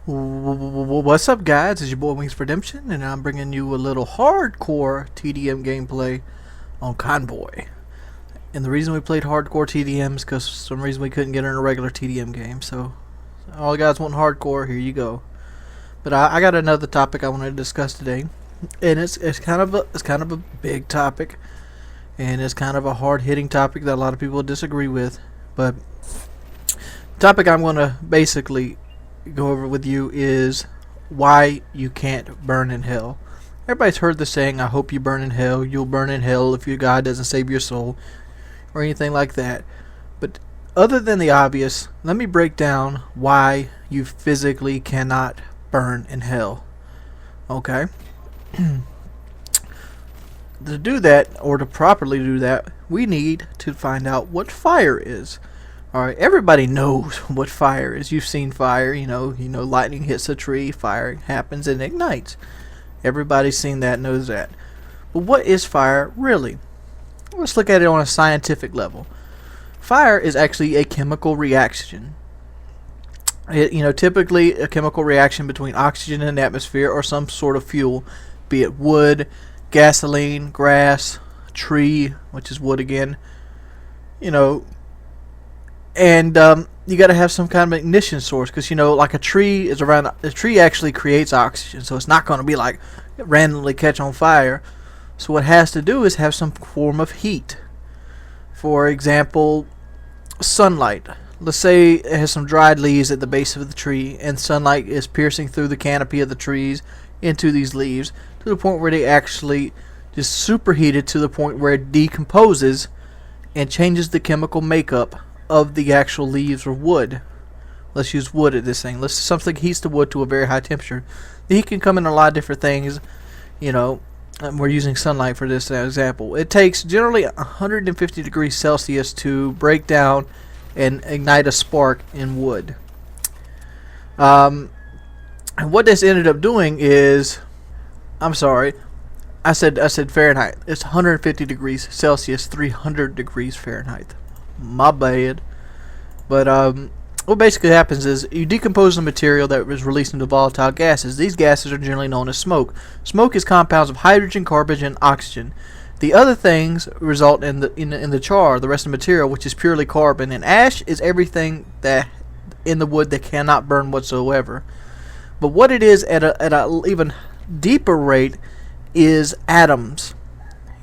What's up, guys? It's your boy WingsofRedemption, and I'm bringing you a little hardcore TDM gameplay on Convoy. And the reason we played hardcore TDM is because for some reason we couldn't get in a regular TDM game. So, all you guys want hardcore, here you go. But I got another topic I want to discuss today, and it's kind of a big topic, and it's kind of a hard hitting topic that a lot of people disagree with. But the topic I'm going to basically go over with you is why you can't burn in hell. Everybody's heard the saying, I hope you burn in hell, you'll burn in hell if your God doesn't save your soul, or anything like that. But other than the obvious, let me break down why you physically cannot burn in hell. Okay? To do that, or to properly do that, we need to find out what fire is. Alright, everybody knows what fire is. You've seen fire, you know lightning hits a tree, fire happens and ignites. Everybody's seen that, knows that. But what is fire really? Let's look at it on a scientific level. Fire is actually a chemical reaction. Typically a chemical reaction between oxygen and atmosphere or some sort of fuel, be it wood, gasoline, grass, tree, which is wood again, and you got to have some kind of ignition source, because like a tree actually creates oxygen, so it's not going to be like randomly catch on fire. So what it has to do is have some form of heat. For example, sunlight. Let's say it has some dried leaves at the base of the tree, and sunlight is piercing through the canopy of the trees into these leaves to the point where they actually just superheated to the point where it decomposes and changes the chemical makeup of the actual leaves or wood. Let's use wood at this thing. Something heats the wood to a very high temperature. The heat can come in a lot of different things. We're using sunlight for this example. It takes generally 150 degrees Celsius to break down and ignite a spark in wood. And what this ended up doing is, I'm sorry, I said Fahrenheit. It's 150 degrees Celsius, 300 degrees Fahrenheit. My bad. But what basically happens is you decompose the material that is released into volatile gases. These gases are generally known as smoke. Smoke is compounds of hydrogen, carbon, and oxygen. The other things result in the char, the rest of the material, which is purely carbon. And ash is everything that in the wood that cannot burn whatsoever. But what it is at a even deeper rate is atoms.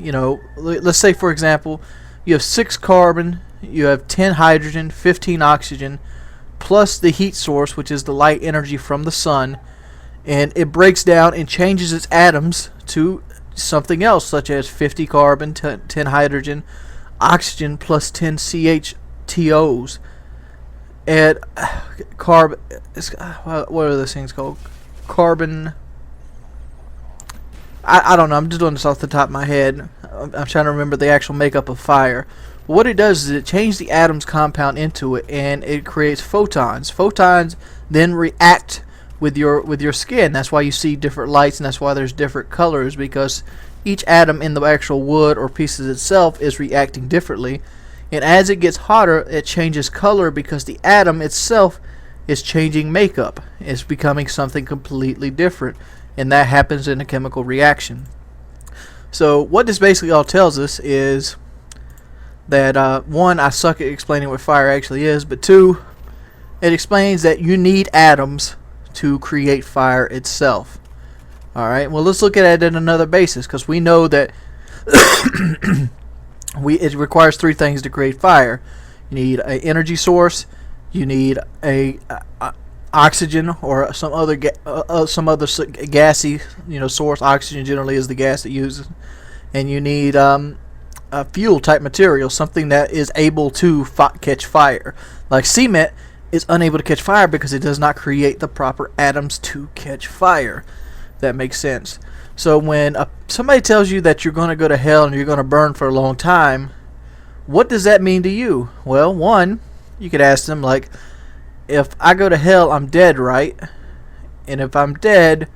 Let's say for example, you have 6 carbon, you have 10 hydrogen, 15 oxygen, plus the heat source, which is the light energy from the sun, and it breaks down and changes its atoms to something else, such as 50 carbon, 10 hydrogen, oxygen plus 10 CH2Os, and carbon. What are those things called? Carbon. I don't know. I'm just doing this off the top of my head. I'm trying to remember the actual makeup of fire. What it does is it changes the atom's compound into it, and it creates photons. Photons then react with your skin. That's why you see different lights, and that's why there's different colors, because each atom in the actual wood or pieces itself is reacting differently. And as it gets hotter, it changes color because the atom itself is changing makeup. It's becoming something completely different, and that happens in a chemical reaction. So what this basically all tells us is that one, I suck at explaining what fire actually is, but two, it explains that you need atoms to create fire itself. Alright, well, let's look at it in another basis, because we know that it requires 3 things to create fire. You need an energy source, you need a oxygen or some other gassy source. Oxygen generally is the gas it uses, and you need a fuel type material, something that is able to catch fire. Like cement is unable to catch fire because it does not create the proper atoms to catch fire. That makes sense. So when somebody tells you that you're going to go to hell and you're going to burn for a long time, what does that mean to you? Well, one, you could ask them, like, if I go to hell, I'm dead, right? And if I'm dead,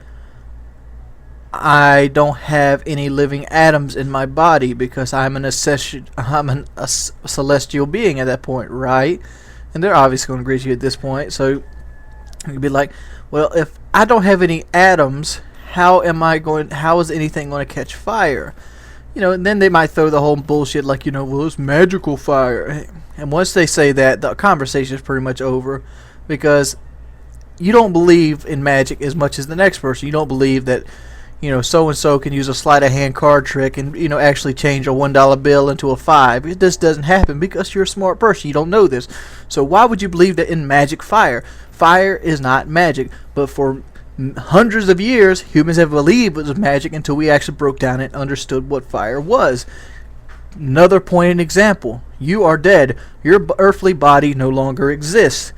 I don't have any living atoms in my body because I'm a celestial being at that point, right? And they're obviously going to agree with you at this point. So you'd be like, Well, if I don't have any atoms, how is anything going to catch fire? And then they might throw the whole bullshit like, well, it's magical fire. And once they say that, the conversation is pretty much over, because you don't believe in magic as much as the next person. You don't believe that, so and so can use a sleight of hand card trick and actually change a $1 bill into a 5. It just doesn't happen because you're a smart person. You don't know this. So why would you believe that in magic fire? Fire is not magic, but for hundreds of years, humans have believed it was magic until we actually broke down and understood what fire was. Another pointed example. You are dead. Your earthly body no longer exists.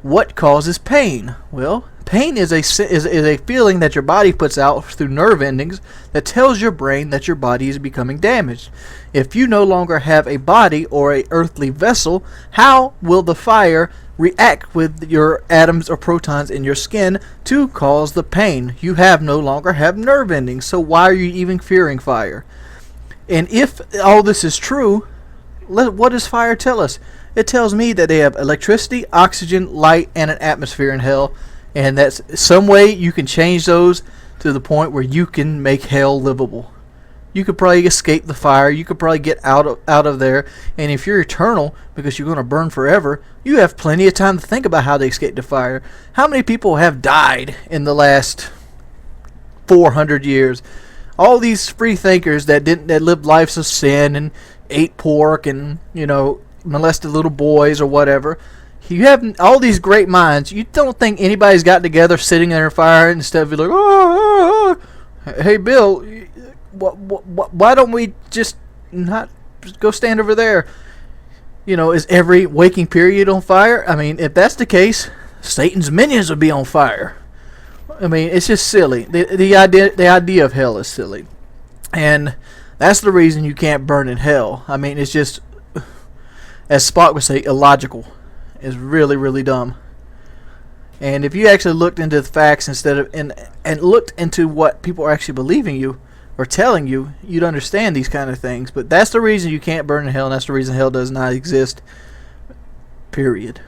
What causes pain? Well, pain is a feeling that your body puts out through nerve endings that tells your brain that your body is becoming damaged. If you no longer have a body or a earthly vessel, how will the fire react with your atoms or protons in your skin to cause the pain? You no longer have nerve endings, so why are you even fearing fire? And if all this is true, what does fire tell us? It tells me that they have electricity, oxygen, light, and an atmosphere in hell, and that's some way you can change those to the point where you can make hell livable. You could probably escape the fire. You could probably get out of there. And if you're eternal, because you're going to burn forever, you have plenty of time to think about how to escape the fire. How many people have died in the last 400 years? All these free thinkers that lived lives of sin and ate pork and molested little boys or whatever. You have all these great minds. You don't think anybody's got together sitting there in fire instead of like, hey Bill, why don't we just not go stand over there? Is every waking period on fire? I mean, if that's the case, Satan's minions would be on fire. I mean, it's just silly. The idea of hell is silly, and that's the reason you can't burn in hell. I mean, it's just, as Spock would say, illogical. It's really, really dumb. And if you actually looked into the facts instead of and looked into what people are actually believing you or telling you, you'd understand these kind of things. But that's the reason you can't burn in hell, and that's the reason hell does not exist. Period.